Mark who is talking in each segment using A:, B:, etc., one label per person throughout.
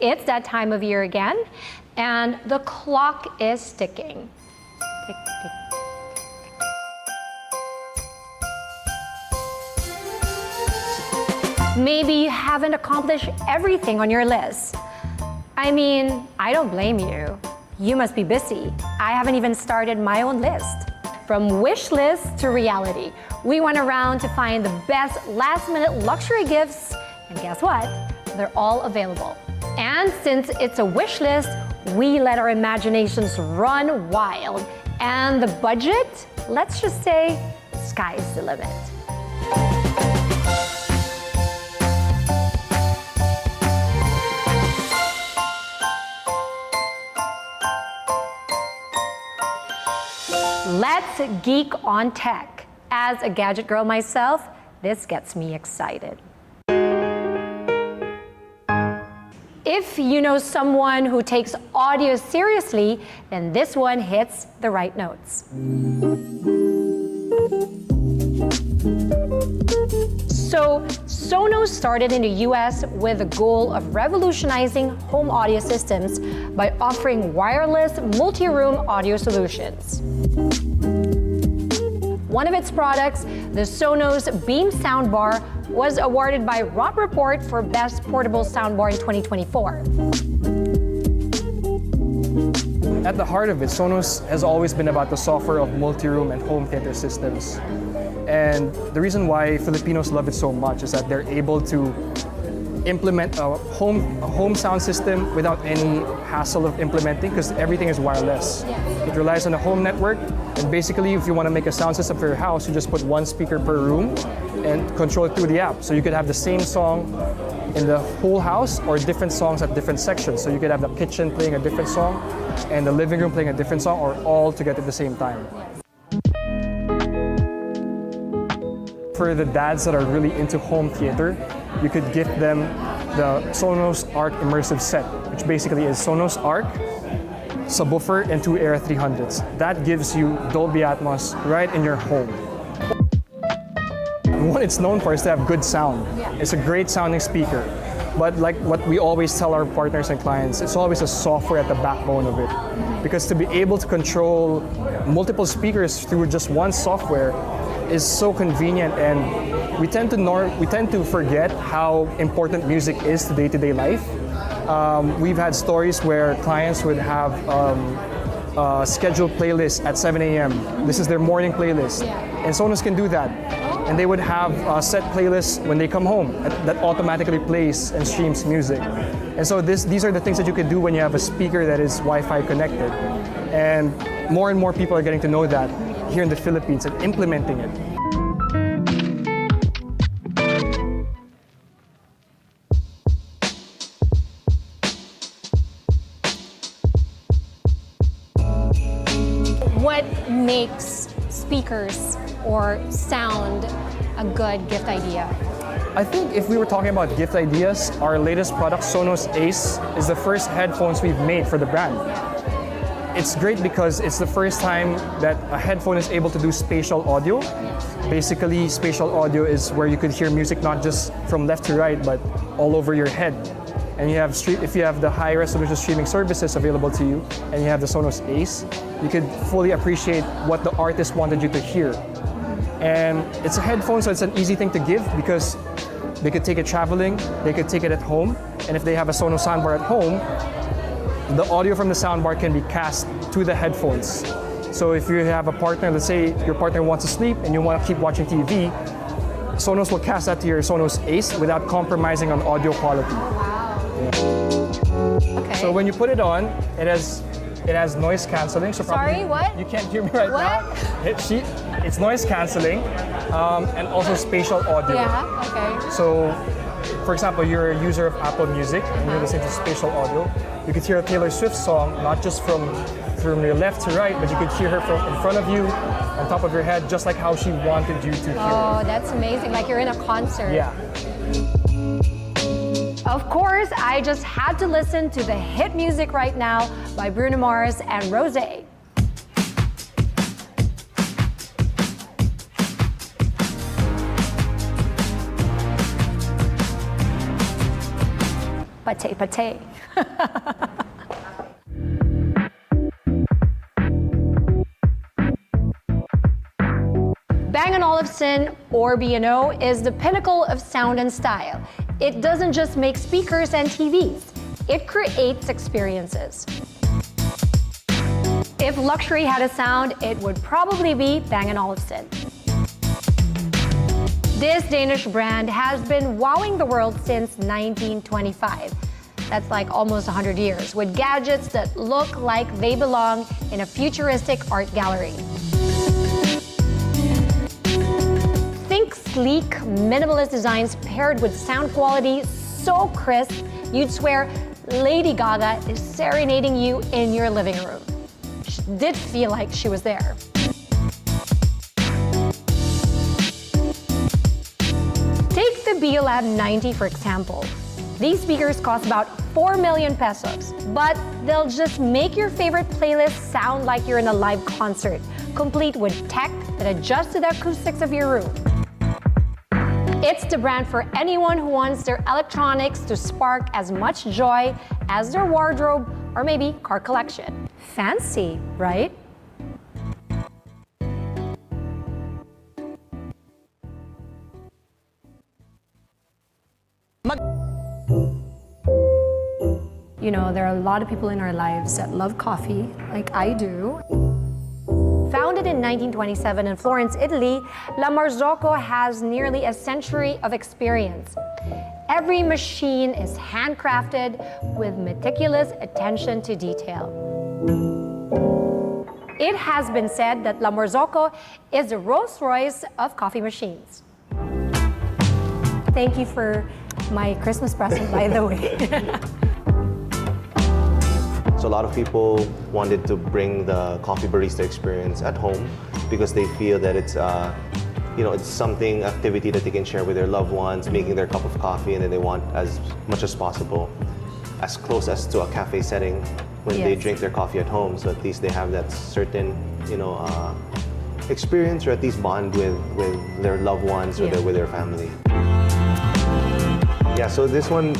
A: It's that time of year again, and the clock is ticking. Tick, tick. Maybe you haven't accomplished everything on your list. I mean, I don't blame you. You must be busy. I haven't even started my own list. From wish list to reality, we went around to find the best last-minute luxury gifts, and guess what? They're all available. And since it's a wish list, we let our imaginations run wild. And the budget, let's just say, sky's the limit. Let's geek on tech. As a gadget girl myself, this gets me excited. If you know someone who takes audio seriously, then this one hits the right notes. So, Sonos started in the US with the goal of revolutionizing home audio systems by offering wireless multi-room audio solutions. One of its products, the Sonos Beam Soundbar, was awarded by Rot Report for Best Portable Soundbar in 2024.
B: At the heart of it, Sonos has always been about the software of multi-room and home theater systems. And the reason why Filipinos love it so much is that they're able to implement a home sound system without any hassle of implementing, because everything is wireless. It relies on a home network, and basically if you want to make a sound system for your house, you just put one speaker per room and control it through the app. So you could have the same song in the whole house or different songs at different sections. So you could have the kitchen playing a different song and the living room playing a different song, or all together at the same time. For the dads that are really into home theater, you could gift them the Sonos Arc Immersive Set, which basically is Sonos Arc, subwoofer, and two Era 300s. That gives you Dolby Atmos right in your home. What it's known for is to have good sound. It's a great sounding speaker. But like what we always tell our partners and clients, it's always a software at the backbone of it. Because to be able to control multiple speakers through just one software is so convenient, and we tend to forget how important music is to day-to-day life. We've had stories where clients would have scheduled playlists at 7 a.m. This is their morning playlist, and Sonos can do that. And they would have set playlists when they come home that automatically plays and streams music. And so these are the things that you can do when you have a speaker that is Wi-Fi connected. And more people are getting to know that here in the Philippines and implementing it.
A: What makes speakers or sound a good gift idea?
B: I think if we were talking about gift ideas, our latest product, Sonos Ace, is the first headphones we've made for the brand. It's great because it's the first time that a headphone is able to do spatial audio. Basically, spatial audio is where you could hear music not just from left to right, but all over your head. And you have if you have the high resolution streaming services available to you, and you have the Sonos Ace, you could fully appreciate what the artist wanted you to hear. And it's a headphone, so it's an easy thing to give because they could take it traveling, they could take it at home, and if they have a Sonos soundbar at home, the audio from the soundbar can be cast to the headphones. So if you have a partner, let's say your partner wants to sleep and you want to keep watching TV, Sonos will cast that to your Sonos Ace without compromising on audio quality.
A: Wow. Okay.
B: So when you put it on, it has noise cancelling. So
A: Sorry, what?
B: You can't hear me right
A: what?
B: now. It's noise cancelling and also spatial audio.
A: Yeah, okay.
B: So, for example, you're a user of Apple Music and you're listening to spatial audio. You could hear a Taylor Swift song, not just from your left to right, but you could hear her from in front of you, on top of your head, just like how she wanted you to hear.
A: Oh, that's amazing. Like you're in a concert.
B: Yeah.
A: Of course, I just had to listen to the hit music right now by Bruno Mars and Rosé. Pate, pate. Bang & Olufsen, or B&O, is the pinnacle of sound and style. It doesn't just make speakers and TVs, it creates experiences. If luxury had a sound, it would probably be Bang & Olufsen. This Danish brand has been wowing the world since 1925. That's like almost 100 years, with gadgets that look like they belong in a futuristic art gallery. Think sleek, minimalist designs paired with sound quality so crisp, you'd swear Lady Gaga is serenading you in your living room. She did feel like she was there. Take the Beolab 90 for example. These speakers cost about 4 million pesos, but they'll just make your favorite playlist sound like you're in a live concert, complete with tech that adjusts to the acoustics of your room. It's the brand for anyone who wants their electronics to spark as much joy as their wardrobe or maybe car collection. Fancy, right? You know, there are a lot of people in our lives that love coffee, like I do. Founded in 1927 in Florence, Italy, La Marzocco has nearly a century of experience. Every machine is handcrafted with meticulous attention to detail. It has been said that La Marzocco is the Rolls-Royce of coffee machines. Thank you for my Christmas present, by the way.
C: So a lot of people wanted to bring the coffee barista experience at home because they feel that it's it's something activity that they can share with their loved ones, making their cup of coffee, and then they want as much as possible, as close as to a cafe setting when they drink their coffee at home. So at least they have that certain, experience, or at least bond with their loved ones or with their family. Yeah, so this one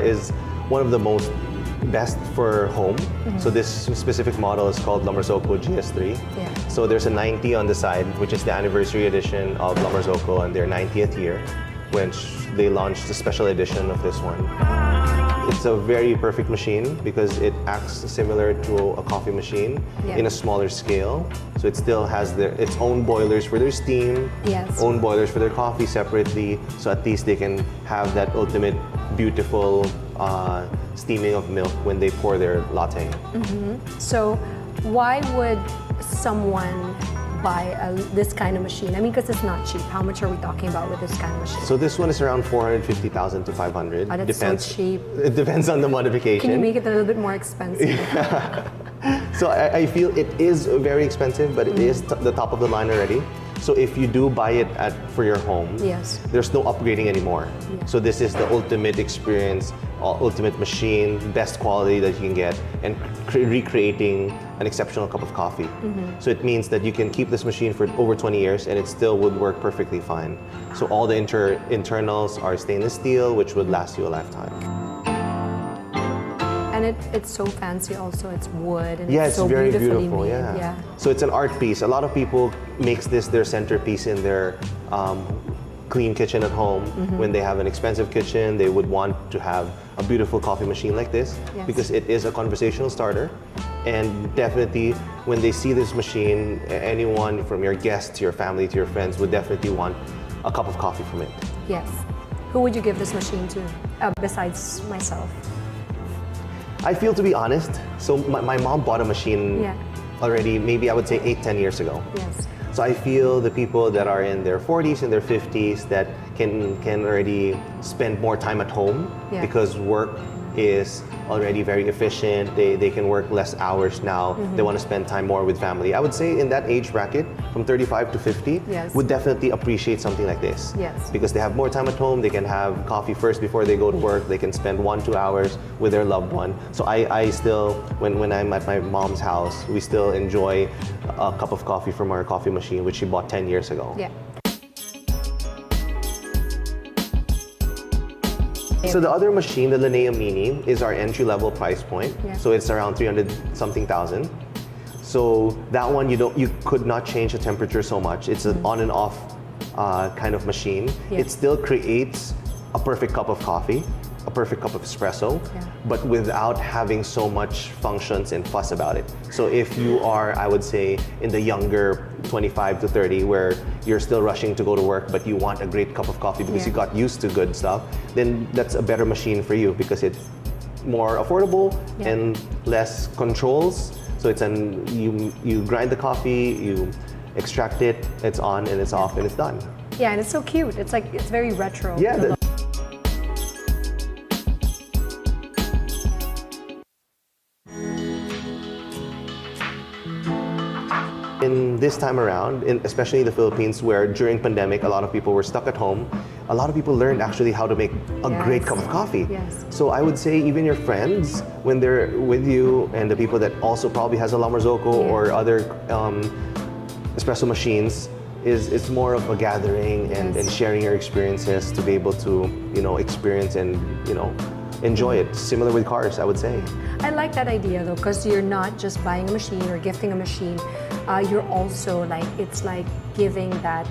C: is one of the most best for home. So this specific model is called La Marzocco GS3.
A: Yeah.
C: So there's a 90 on the side, which is the anniversary edition of La Marzocco and their 90th year, which they launched a special edition of this one. It's a very perfect machine because it acts similar to a coffee machine in a smaller scale. So it still has its own boilers for their steam, own boilers for their coffee separately, so at least they can have that ultimate beautiful steaming of milk when they pour their latte.
A: So why would someone buy this kind of machine? I mean, because it's not cheap. How much are we talking about with this kind of machine?
C: So this one is around 450,000 to 500.
A: Oh, that's
C: depends,
A: so cheap.
C: It depends on the modification.
A: Can you make it a little bit more expensive?
C: So I feel it is very expensive, but it is the top of the line already. So if you do buy it for your home, there's no upgrading anymore. So this is the ultimate experience, ultimate machine, best quality that you can get, and recreating an exceptional cup of coffee. So it means that you can keep this machine for over 20 years and it still would work perfectly fine. So all the internals are stainless steel, which would last you a lifetime.
A: And it's so fancy also, it's wood, and
C: it's
A: it's so
C: very
A: beautifully
C: beautiful,
A: made.
C: So it's an art piece. A lot of people makes this their centerpiece in their clean kitchen at home. When they have an expensive kitchen, they would want to have a beautiful coffee machine like this because it is a conversational starter. And definitely when they see this machine, anyone from your guests to your family to your friends would definitely want a cup of coffee from it.
A: Yes. Who would you give this machine to, besides myself?
C: I feel, to be honest, so my mom bought a machine already, maybe I would say 8-10 years ago. So I feel the people that are in their 40s and their 50s that can already spend more time at home because work is already very efficient. They can work less hours now. They want to spend time more with family. I would say in that age bracket, from 35 to 50, would definitely appreciate something like this. Because they have more time at home. They can have coffee first before they go to work. They can spend 1-2 hours with their loved one. So I still, when I'm at my mom's house, we still enjoy a cup of coffee from our coffee machine, which she bought 10 years ago. So the other machine, the Linnea Mini, is our entry-level price point.
A: Yeah.
C: So it's around 300 something thousand. So that one you could not change the temperature so much. It's an on and off kind of machine.
A: Yeah.
C: It still creates a perfect cup of coffee, a perfect cup of espresso, but without having so much functions and fuss about it. So if you are, I would say, in the younger 25 to 30, where you're still rushing to go to work, but you want a great cup of coffee because you got used to good stuff, then that's a better machine for you because it's more affordable and less controls. So it's you grind the coffee, you extract it, it's on and it's off and it's done.
A: Yeah, and it's so cute. It's like, it's very retro.
C: Yeah. In this time around, especially in the Philippines, where during pandemic, a lot of people were stuck at home, a lot of people learned actually how to make a great cup of coffee.
A: Yes.
C: So I would say even your friends, when they're with you, and the people that also probably has a La Marzocco or other espresso machines, it's more of a gathering and sharing your experiences to be able to, experience and, enjoy it. Similar with cars, I would say.
A: I like that idea though, because you're not just buying a machine or gifting a machine. You're also like, it's like giving that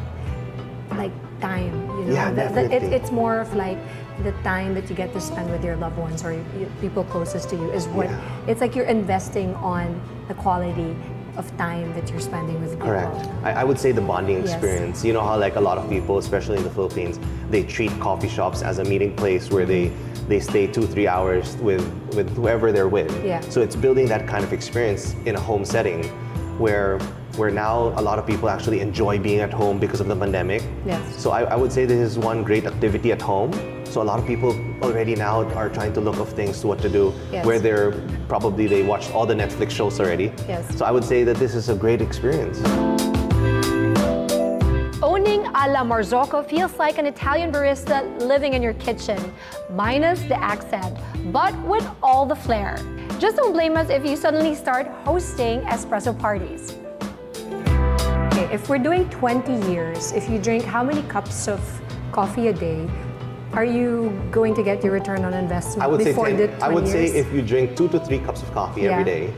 A: like time,
C: Yeah, definitely.
A: It's more of like the time that you get to spend with your loved ones or people closest to you is what, it's like you're investing on the quality of time that you're spending with people.
C: Correct. I would say the bonding experience. You know how like a lot of people, especially in the Philippines, they treat coffee shops as a meeting place where they stay 2-3 hours with whoever they're with.
A: Yeah.
C: So it's building that kind of experience in a home setting where now a lot of people actually enjoy being at home because of the pandemic.
A: Yes.
C: So I would say this is one great activity at home. So a lot of people already now are trying to look of things to what to do, where they watched all the Netflix shows already.
A: Yes.
C: So I would say that this is a great experience.
A: Owning a La Marzocco feels like an Italian barista living in your kitchen, minus the accent, but with all the flair. Just don't blame us if you suddenly start hosting espresso parties. Okay, if we're doing 20 years, if you drink how many cups of coffee a day, are you going to get your return on investment
C: I would say
A: before the 20
C: I would say
A: years?
C: if you drink 2 to 3 cups of coffee every day,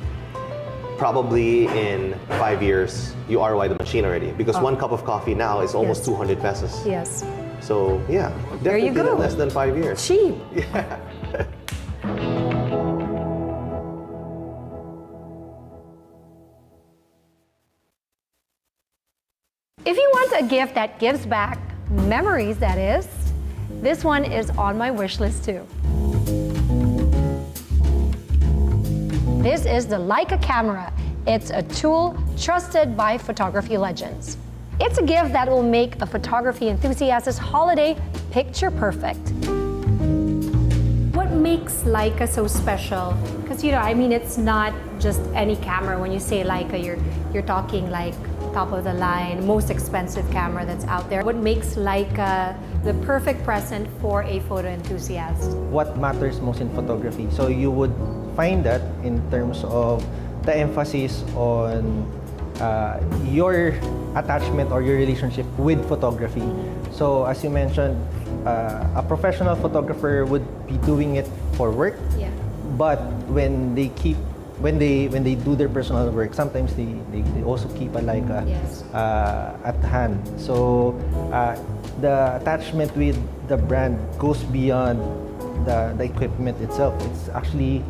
C: probably in 5 years, you ROI the machine already. Because 1 cup of coffee now is almost 200 pesos.
A: Yes.
C: So yeah,
A: There you
C: definitely
A: go.
C: in less than 5 years.
A: Cheap.
C: Yeah.
A: If you want a gift that gives back, memories that is, this one is on my wish list too. This is the Leica camera. It's a tool trusted by photography legends. It's a gift that will make a photography enthusiast's holiday picture perfect. What makes Leica so special? Because it's not just any camera. When you say Leica, you're talking like top of the line, most expensive camera that's out there. What makes Leica the perfect present for a photo enthusiast?
D: What matters most in photography? So you would find that in terms of the emphasis on your attachment or your relationship with photography. So as you mentioned, a professional photographer would be doing it for work, but when they do their personal work, sometimes they also keep a Leica at hand. So the attachment with the brand goes beyond the equipment itself. It's actually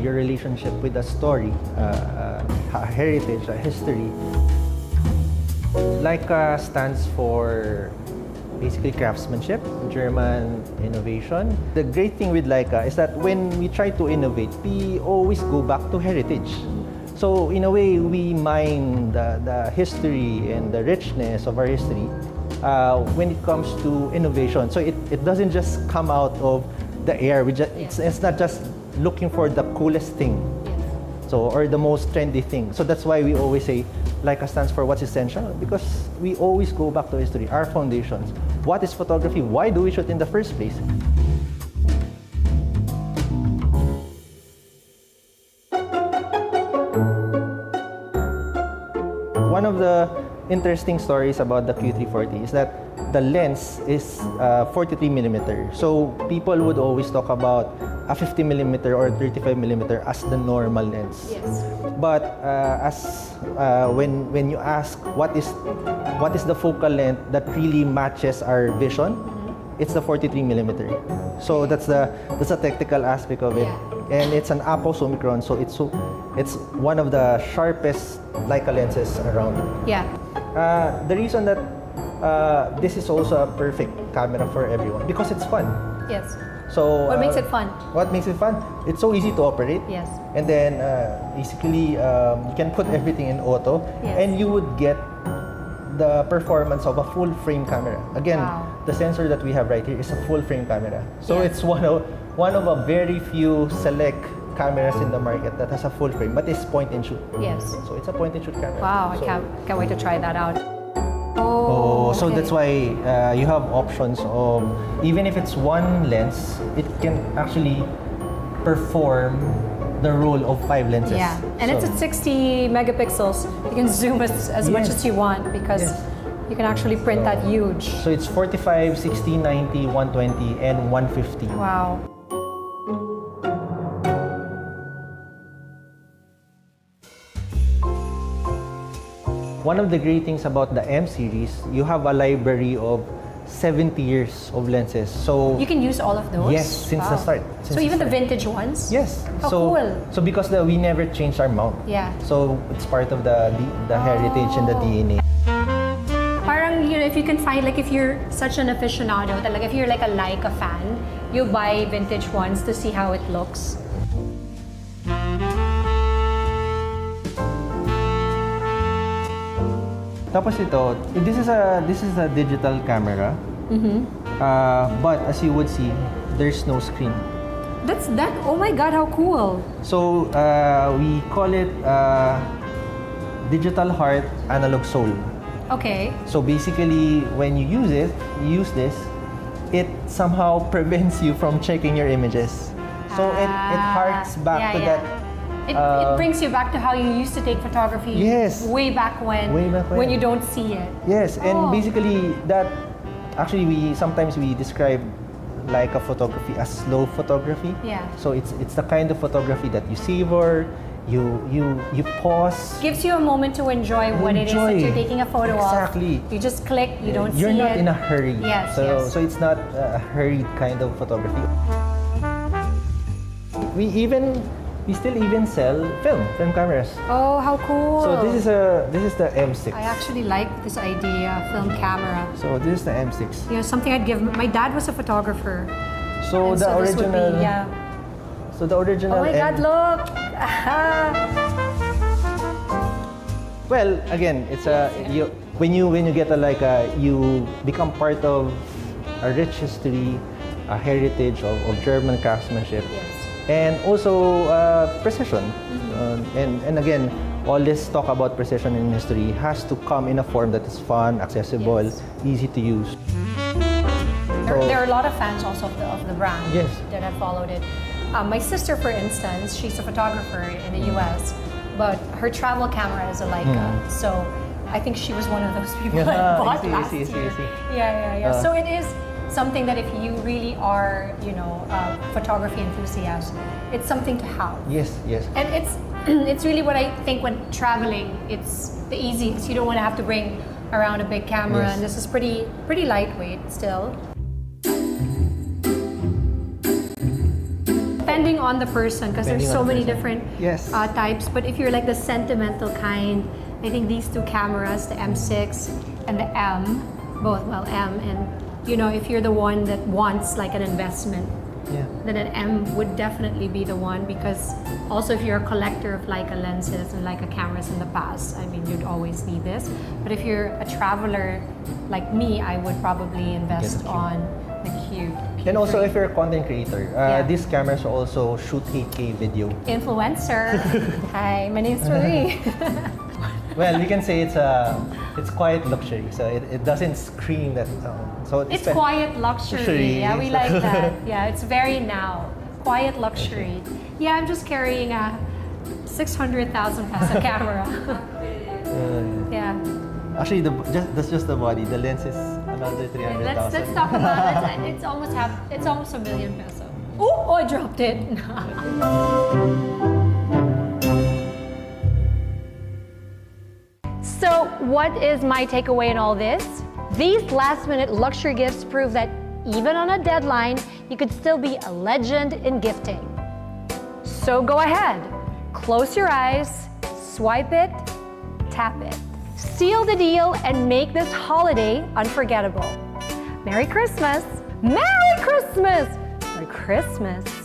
D: your relationship with a story, a heritage, a history. Leica stands for basically craftsmanship, German innovation. The great thing with Leica is that when we try to innovate, we always go back to heritage. So in a way, we mine the history and the richness of our history when it comes to innovation. So it doesn't just come out of the air. It's not just looking for the coolest thing, or the most trendy thing. So that's why we always say Leica stands for what's essential, because we always go back to history, our foundations. What is photography? Why do we shoot in the first place? One of the interesting stories about the Q340 is that the lens is 43 millimeter. So people would always talk about a 50 millimeter or 35 millimeter as the normal lens.
A: Yes.
D: But when you ask what is the focal length that really matches our vision, it's the 43 millimeter. So that's a technical aspect of it, and it's an Apos Omicron. So it's one of the sharpest Leica lenses around.
A: Yeah.
D: The reason that this is also a perfect camera for everyone because it's fun.
A: Yes.
D: So
A: What makes it fun?
D: What makes it fun? It's so easy to operate.
A: Yes.
D: And then basically you can put everything in auto,
A: Yes.
D: and you would get the performance of a full frame camera. Again,
A: Wow.
D: the sensor that we have right here is a full frame camera. So
A: Yes.
D: it's one of a very few select cameras in the market that has a full frame, but it's point and shoot.
A: Yes.
D: So it's a point and shoot camera.
A: Wow, I
D: So-
A: can't wait to try that out.
D: Oh, so
A: okay.
D: that's why you have options of, even if it's one lens, it can actually perform the role of 5 lenses.
A: Yeah, and it's
D: So-
A: at 60 megapixels. You can zoom as much
D: Yes.
A: as you want because
D: Yes.
A: you can actually print that huge.
D: So it's 45, 60, 90, 120, and 150.
A: Wow.
D: One of the great things about the M series, you have a library of 70 years of lenses. So
A: You can use all of those?
D: Yes, since the start. Since
A: So even the
D: start.
A: vintage ones?
D: Yes.
A: How
D: so,
A: cool.
D: So because we never changed our mount.
A: Yeah.
D: So it's part of the heritage and the
A: Oh.
D: DNA.
A: Parang, if you can find, like, if you're such an aficionado, like if you're like a Leica fan, you buy vintage ones to see how it looks.
D: Tapos ito, this is a digital camera. But as you would see, there's no screen.
A: Oh my God, how cool.
D: So we call it digital heart, analog soul.
A: Okay.
D: So basically, when you use this, it somehow prevents you from checking your images. So it harks back to that.
A: It brings you back to how you used to take photography.
D: Yes.
A: Way back when.
D: Way back when.
A: you don't see it.
D: Yes, and
A: Oh.
D: basically that actually sometimes we describe like a photography as slow photography.
A: Yeah.
D: So it's the kind of photography that you savor, you pause.
A: Gives you a moment to enjoy what it is that
D: Enjoy.
A: you're taking a photo
D: Exactly.
A: of. You just click, you don't see
D: You're
A: it.
D: not in a hurry.
A: Yes,
D: So
A: yes.
D: so it's not a hurried kind of photography. We still even sell film cameras.
A: Oh, how cool.
D: So this is the M6.
A: I actually like this idea, film camera.
D: So this is the M6.
A: Something I'd give. My dad was a photographer.
D: So
A: and
D: the
A: this would
D: original.
A: be, yeah.
D: So the original.
A: Oh my God, look!
D: Well, again, it's when you get you become part of a rich history, a heritage of German craftsmanship,
A: Yes.
D: and also precision. And again, all this talk about precision in history has to come in a form that is fun, accessible,
A: Yes.
D: easy to use.
A: There are a lot of fans also of the brand
D: Yes.
A: that have followed it. My sister, for instance, she's a photographer in the US, but her travel camera is a Leica. So I think she was one of those people that
D: Yeah,
A: bought
D: I see, I
A: last
D: see, I see, I
A: year.
D: see.
A: Yeah. So it is something that if you really are, a photography enthusiast, it's something to have.
D: Yes, yes.
A: And it's really what I think when traveling, it's the easiest. You don't want to have to bring around a big camera,
D: Yes.
A: and this is pretty lightweight still. Depending on the person, because there's
D: Depending
A: so
D: on the
A: many
D: person.
A: different
D: Yes.
A: types. But if you're like the sentimental kind, I think these two cameras, the M6 and the M, both M, and if you're the one that wants like an investment,
D: Yeah.
A: then an M would definitely be the one, because also if you're a collector of Leica lenses and Leica cameras in the past, I mean, you'd always need this. But if you're a traveler like me, I would probably invest
D: Get the Cube.
A: on the Cube.
D: And also,
A: P3.
D: if you're a content creator,
A: Yeah.
D: these cameras also shoot 8K video.
A: Influencer. Hi, my name's Marie.
D: Well, you can say it's quiet luxury, so it doesn't scream that. So
A: It's quiet luxury.
D: Luxury.
A: Yeah, we like that. Yeah, it's very now. Quiet luxury. Yeah, I'm just carrying a 600,000 peso camera. Yeah.
D: Actually, that's just the body. The lens is a another 300,000.
A: Let's talk about it. It's almost $1 million peso. Oh, I dropped it. So, what is my takeaway in all this? These last-minute luxury gifts prove that even on a deadline, you could still be a legend in gifting. So go ahead, close your eyes, swipe it, tap it. Seal the deal and make this holiday unforgettable. Merry Christmas! Merry Christmas! Merry Christmas!